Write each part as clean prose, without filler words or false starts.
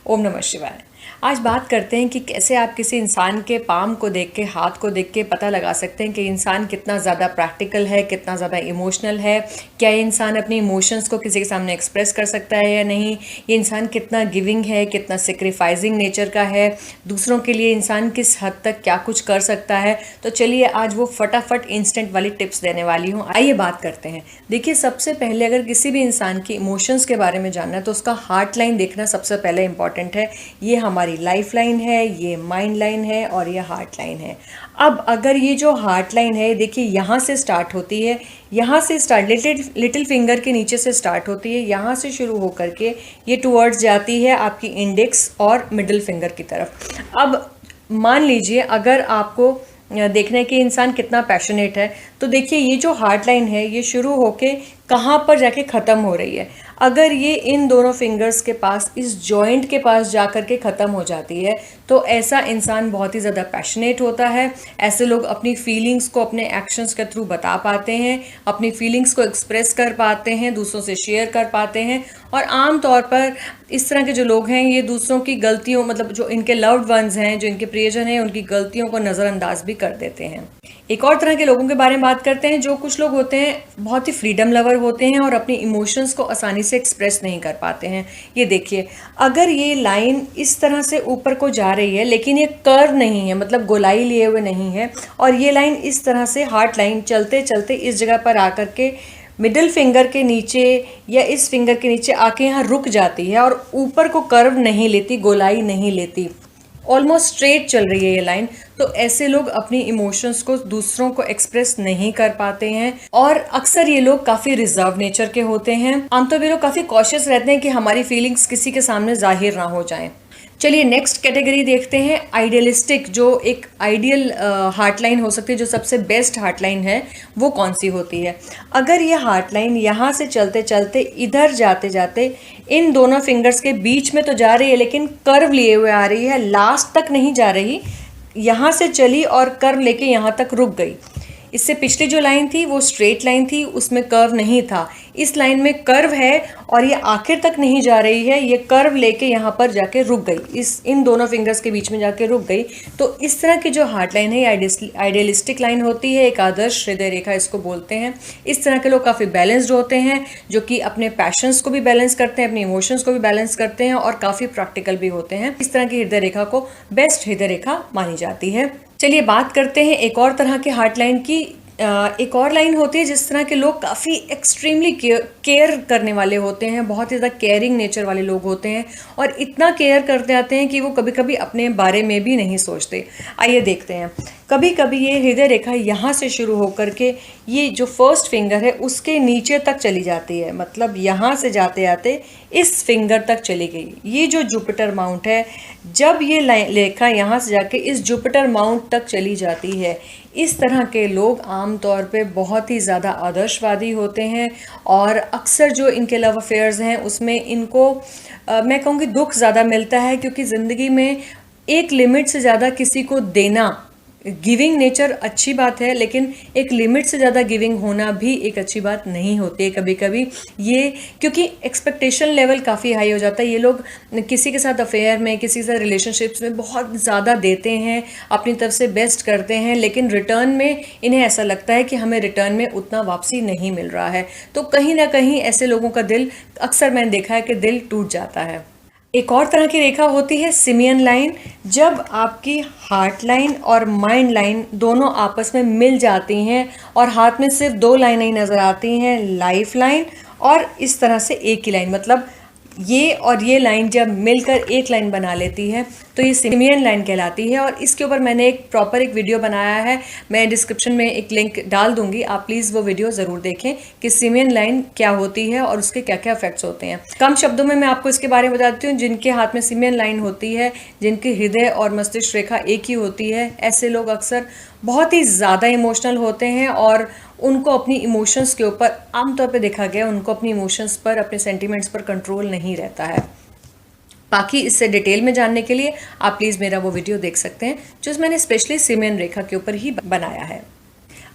ओम नमः शिवाय। आज बात करते हैं कि कैसे आप किसी इंसान के पाम को देख के, हाथ को देख के पता लगा सकते हैं कि इंसान कितना ज़्यादा प्रैक्टिकल है, कितना ज़्यादा इमोशनल है। क्या ये इंसान अपने इमोशंस को किसी के सामने एक्सप्रेस कर सकता है या नहीं। ये इंसान कितना गिविंग है, कितना सेक्रीफाइसिंग नेचर का है, दूसरों के लिए इंसान किस हद तक क्या कुछ कर सकता है। तो चलिए आज वो फटाफट इंस्टेंट वाली टिप्स देने वाली हूँ। आइए बात करते हैं। देखिए, सबसे पहले अगर किसी भी इंसान की इमोशंस के बारे में जानना है तो उसका हार्ट लाइन देखना सबसे पहले इंपॉर्टेंट है। ये हमारी लाइफ लाइन है, ये माइंड लाइन है और ये हार्ट लाइन है। अब अगर ये जो हार्ट लाइन है, देखिए यहाँ से स्टार्ट होती है, यहाँ से स्टार्ट लिटिल फिंगर के नीचे से स्टार्ट होती है, यहाँ से शुरू होकर के ये टुवर्ड्स जाती है आपकी इंडेक्स और मिडिल फिंगर की तरफ। अब मान लीजिए अगर आपको देखना है कि इंसान कितना पैशनेट है, तो देखिए ये जो हार्ट लाइन है ये शुरू होके कहाँ पर जाके ख़त्म हो रही है। अगर ये इन दोनों फिंगर्स के पास, इस जॉइंट के पास जा कर के ख़त्म हो जाती है तो ऐसा इंसान बहुत ही ज़्यादा पैशनेट होता है। ऐसे लोग अपनी फीलिंग्स को अपने एक्शंस के थ्रू बता पाते हैं, अपनी फीलिंग्स को एक्सप्रेस कर पाते हैं, दूसरों से शेयर कर पाते हैं। और आम तौर पर इस तरह के जो लोग हैं ये दूसरों की गलतियों, मतलब जो इनके लव्ड वंस हैं, जो इनके प्रियजन हैं, उनकी गलतियों को नज़रअंदाज भी कर देते हैं। एक और तरह के लोगों के बारे में बात करते हैं। जो कुछ लोग होते हैं बहुत ही फ्रीडम लवर होते हैं और अपनी इमोशंस को आसानी से एक्सप्रेस नहीं कर पाते हैं। ये देखिए, अगर ये लाइन इस तरह से ऊपर को जा रही है लेकिन ये कर्व नहीं है, मतलब गोलाई लिए हुए नहीं है, और ये लाइन इस तरह से हार्ट लाइन चलते चलते इस जगह पर आकर के मिडिल फिंगर के नीचे या इस फिंगर के नीचे आके यहाँ रुक जाती है और ऊपर को कर्व नहीं लेती, गोलाई नहीं लेती, ऑलमोस्ट स्ट्रेट चल रही है ये लाइन, तो ऐसे लोग अपनी इमोशंस को दूसरों को एक्सप्रेस नहीं कर पाते हैं। और अक्सर ये लोग काफ़ी रिजर्व नेचर के होते हैं। आमतौर पर लोग काफ़ी कॉशियस रहते हैं कि हमारी फीलिंग्स किसी के सामने जाहिर ना हो जाएं। चलिए नेक्स्ट कैटेगरी देखते हैं, आइडियलिस्टिक। जो एक आइडियल हार्ट लाइन हो सकती है, जो सबसे बेस्ट हार्ट लाइन है, वो कौन सी होती है। अगर ये हार्ट लाइन यहाँ से चलते चलते इधर जाते जाते इन दोनों फिंगर्स के बीच में तो जा रही है लेकिन कर्व लिए हुए आ रही है, लास्ट तक नहीं जा रही, यहाँ से चली और कर्व लेके यहाँ तक रुक गई। इससे पिछली जो लाइन थी वो स्ट्रेट लाइन थी, उसमें कर्व नहीं था। इस लाइन में कर्व है और ये आखिर तक नहीं जा रही है, ये कर्व लेके यहाँ पर जाके रुक गई, इन दोनों फिंगर्स के बीच में जाके रुक गई। तो इस तरह की जो हार्ट लाइन है आइडियलिस्टिक लाइन होती है, एक आदर्श हृदय रेखा इसको बोलते हैं। इस तरह के लोग काफ़ी बैलेंस्ड होते हैं, जो कि अपने पैशंस को भी बैलेंस करते हैं, अपने इमोशंस को भी बैलेंस करते हैं और काफ़ी प्रैक्टिकल भी होते हैं। इस तरह की हृदय रेखा को बेस्ट हृदय रेखा मानी जाती है। चलिए बात करते हैं एक और तरह के हार्ट लाइन की। एक और लाइन होती है जिस तरह के लोग काफ़ी एक्सट्रीमली केयर करने वाले होते हैं, बहुत ही ज़्यादा केयरिंग नेचर वाले लोग होते हैं और इतना केयर करते आते हैं कि वो कभी कभी अपने बारे में भी नहीं सोचते। आइए देखते हैं। कभी कभी ये हृदय रेखा यहाँ से शुरू होकर के ये जो फर्स्ट फिंगर है उसके नीचे तक चली जाती है, मतलब यहाँ से जाते आते इस फिंगर तक चली गई। ये जो जुपिटर माउंट है, जब ये रेखा यहाँ से जाके इस जुपिटर माउंट तक चली जाती है, इस तरह के लोग आमतौर पे बहुत ही ज़्यादा आदर्शवादी होते हैं और अक्सर जो इनके लव अफेयर्स हैं उसमें इनको मैं कहूँगी दुख ज़्यादा मिलता है, क्योंकि ज़िंदगी में एक लिमिट से ज़्यादा किसी को देना, गिविंग नेचर अच्छी बात है लेकिन एक लिमिट से ज़्यादा गिविंग होना भी एक अच्छी बात नहीं होती है कभी कभी। ये क्योंकि एक्सपेक्टेशन लेवल काफ़ी हाई हो जाता है। ये लोग किसी के साथ अफेयर में, किसी के साथ रिलेशनशिप्स में बहुत ज़्यादा देते हैं, अपनी तरफ से बेस्ट करते हैं, लेकिन रिटर्न में इन्हें ऐसा लगता है कि हमें रिटर्न में उतना वापसी नहीं मिल रहा है। तो कहीं ना कहीं ऐसे लोगों का दिल, अक्सर मैंने देखा है कि दिल टूट जाता है। एक और तरह की रेखा होती है सिमियन लाइन। जब आपकी हार्ट लाइन और माइंड लाइन दोनों आपस में मिल जाती हैं और हाथ में सिर्फ दो लाइनें ही नज़र आती हैं, लाइफ लाइन और इस तरह से एक ही लाइन, मतलब ये और ये लाइन जब मिलकर एक लाइन बना लेती है तो ये सिमियन लाइन कहलाती है। और इसके ऊपर मैंने एक वीडियो बनाया है, मैं डिस्क्रिप्शन में एक लिंक डाल दूंगी, आप प्लीज़ वो वीडियो ज़रूर देखें कि सिमियन लाइन क्या होती है और उसके क्या क्या इफेक्ट्स होते हैं। कम शब्दों में मैं आपको इसके बारे में बताती हूँ। जिनके हाथ में सिमियन लाइन होती है, जिनकी हृदय और मस्तिष्क रेखा एक ही होती है, ऐसे लोग अक्सर बहुत ही ज़्यादा इमोशनल होते हैं और उनको अपनी इमोशंस के ऊपर, आमतौर पे देखा गया, उनको अपनी इमोशंस पर, अपने सेंटिमेंट्स पर कंट्रोल नहीं रहता है। बाकी इससे डिटेल में जानने के लिए आप प्लीज़ मेरा वो वीडियो देख सकते हैं जो मैंने स्पेशली सिमियन रेखा के ऊपर ही बनाया है।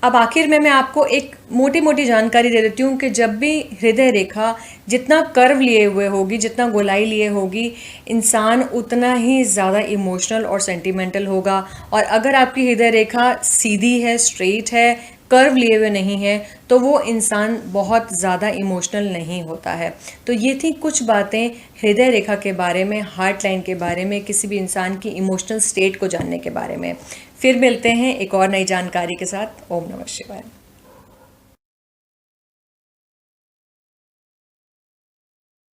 अब आखिर में मैं आपको एक मोटी मोटी जानकारी दे देती हूँ कि जब भी हृदय रेखा जितना कर्व लिए हुए होगी, जितना गोलाई लिए होगी, इंसान उतना ही ज़्यादा इमोशनल और सेंटिमेंटल होगा। और अगर आपकी हृदय रेखा सीधी है, स्ट्रेट है, कर्व लिए हुए नहीं है, तो वो इंसान बहुत ज़्यादा इमोशनल नहीं होता है। तो ये थी कुछ बातें हृदय रेखा के बारे में, हार्ट लाइन के बारे में, किसी भी इंसान की इमोशनल स्टेट को जानने के बारे में। फिर मिलते हैं एक और नई जानकारी के साथ। ओम नमः शिवाय।